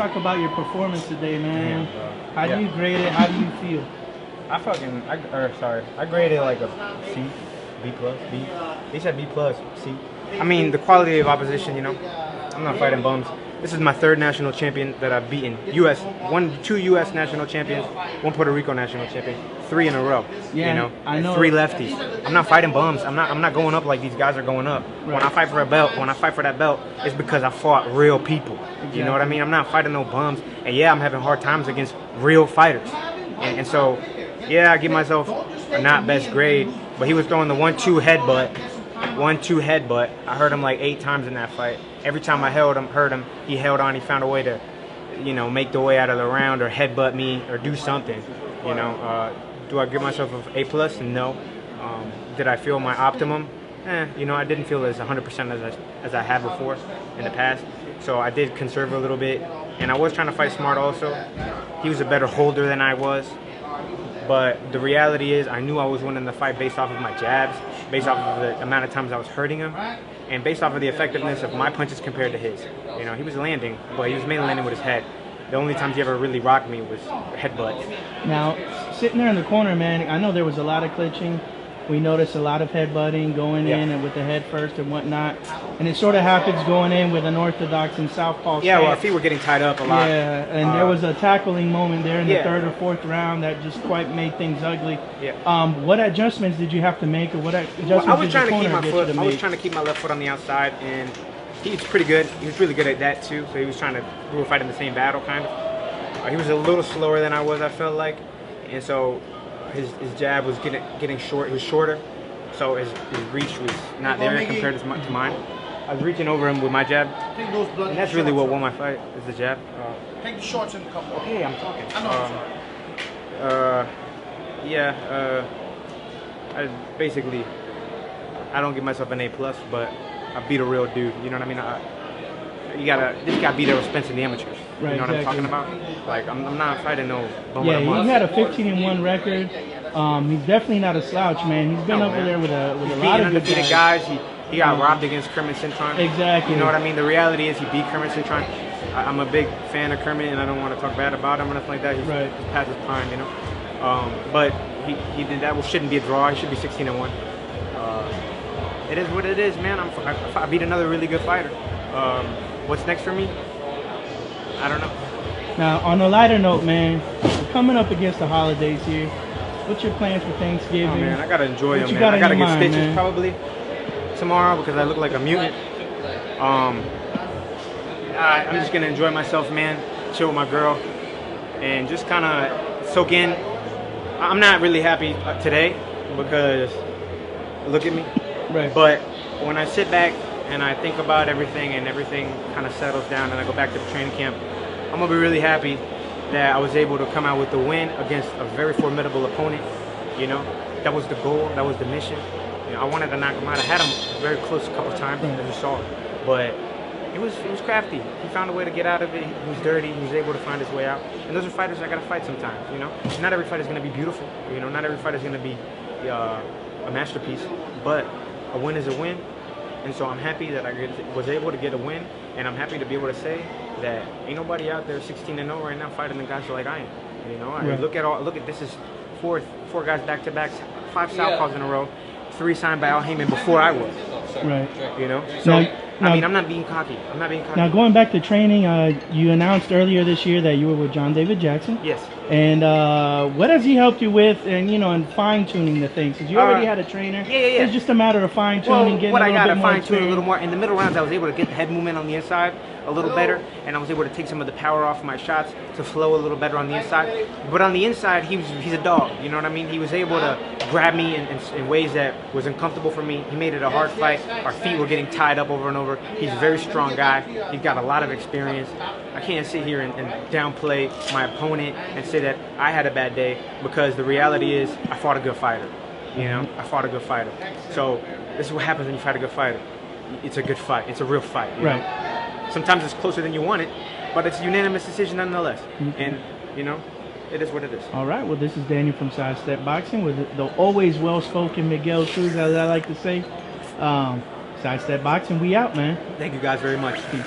talk about your performance today, man. How do you grade it? How do you feel? I graded like a C, B plus, B. They said B plus, C. I mean, the quality of opposition, you know, I'm not fighting bums. This is my third national champion that I've beaten. Two U.S. national champions, one Puerto Rico national champion, 3 in a row. Yeah, you know, I know. 3 lefties. I'm not fighting bums. I'm not going up like these guys are going up. Right. When I fight for a belt, when I fight for that belt, it's because I fought real people. Exactly. You know what I mean? I'm not fighting no bums. And yeah, I'm having hard times against real fighters. And so, yeah, I give myself a not best grade. But he was throwing the 1-2 headbutt. 1-2 headbutt. I heard him like 8 times in that fight. Every time I heard him, he held on. He found a way to, you know, make the way out of the round or headbutt me or do something. You know, do I give myself an A plus? No. Did I feel my optimum? You know, I didn't feel as 100% as I had before in the past. So I did conserve a little bit, and I was trying to fight smart also. He was a better holder than I was. But the reality is I knew I was winning the fight based off of my jabs, based off of the amount of times I was hurting him, and based off of the effectiveness of my punches compared to his. You know, he was landing, but he was mainly landing with his head. The only times he ever really rocked me was headbutts. Now, sitting there in the corner, man, I know there was a lot of clinching. We noticed a lot of headbutting going in and with the head first and whatnot. And it sort of happens going in with an orthodox and southpaw. Yeah, well, our feet were getting tied up a lot. Yeah, and there was a tackling moment there in the 3rd or 4th round that just quite made things ugly. Yeah. What adjustments did you have to make, or what adjustments I was did trying your to keep corner my get foot. you to I was make? trying to keep my left foot on the outside, and he's pretty good. He was really good at that too. So he was trying to. We were fighting the same battle, kind of. He was a little slower than I was. I felt like, and so his jab was getting short. He was shorter. So his reach was not there compared to mine. I was reaching over him with my jab, and that's really what won my fight, is the jab. Take the shorts in the cup. Okay, I'm talking. I don't give myself an A+, but I beat a real dude, you know what I mean? This guy beat Errol Spence in the amateurs. Right, you know what exactly. I'm talking about? Like, I'm not fighting no bum Yeah, with a month. he had a 15-1 record. He's definitely not a slouch, man. He's been over there with a lot of good undefeated guys. He got robbed against Kermit Cintron. Exactly. You know what I mean? The reality is he beat Kermit Cintron. I'm a big fan of Kermit, and I don't want to talk bad about him or nothing like that. He's past his prime, you know. But he did that. Well, shouldn't be a draw. He should be 16-1. It is what it is, man. I beat another really good fighter. What's next for me? I don't know. Now, on a lighter note, man, we're coming up against the holidays here. What's your plans for Thanksgiving? Oh, man, I gotta enjoy them, man. I gotta get stitches probably tomorrow because I look like a mutant. I'm just gonna enjoy myself, man. Chill with my girl, and just kind of soak in. I'm not really happy today because look at me. Right. But when I sit back and I think about everything and everything kind of settles down and I go back to the training camp, I'm gonna be really happy that I was able to come out with the win against a very formidable opponent. You know, that was the goal, that was the mission. You know, I wanted to knock him out. I had him very close a couple times, as you saw, but he was crafty. He found a way to get out of it. He was dirty. He was able to find his way out. And those are fighters I gotta fight sometimes. You know, not every fight is gonna be beautiful. You know, not every fight is gonna be a masterpiece, but a win is a win. And so I'm happy that I was able to get a win, and I'm happy to be able to say that ain't nobody out there 16-0 right now fighting the guys like I am. You know, look at this is four guys back to back, 5 southpaws in a row, 3 signed by Al Heyman before I was. Right. You know, so I mean, I'm not being cocky. Now, going back to training, you announced earlier this year that you were with John David Jackson. Yes. And what has he helped you with, and and fine-tuning the things? Because you already had a trainer. Yeah. It's just a matter of fine-tuning, getting a little bit more fine-tune a little more. In the middle rounds, I was able to get the head movement on the inside a little better, and I was able to take some of the power off my shots to flow a little better on the inside. But on the inside, he's a dog. You know what I mean? He was able to grab me in ways that was uncomfortable for me. He made it a hard fight. Our feet were getting tied up over and over. He's a very strong guy. He's got a lot of experience. I can't sit here and downplay my opponent and say that I had a bad day, because the reality is I fought a good fighter. You know, I fought a good fighter. So this is what happens when you fight a good fighter. It's a good fight. It's a real fight. You know? Sometimes it's closer than you want it, but it's a unanimous decision nonetheless. And, you know, it is what it is. All right. Well, this is Daniel from Sidestep Boxing with the always well-spoken Miguel Cruz, as I like to say. Sidestep Boxing, we out, man. Thank you guys very much. Peace.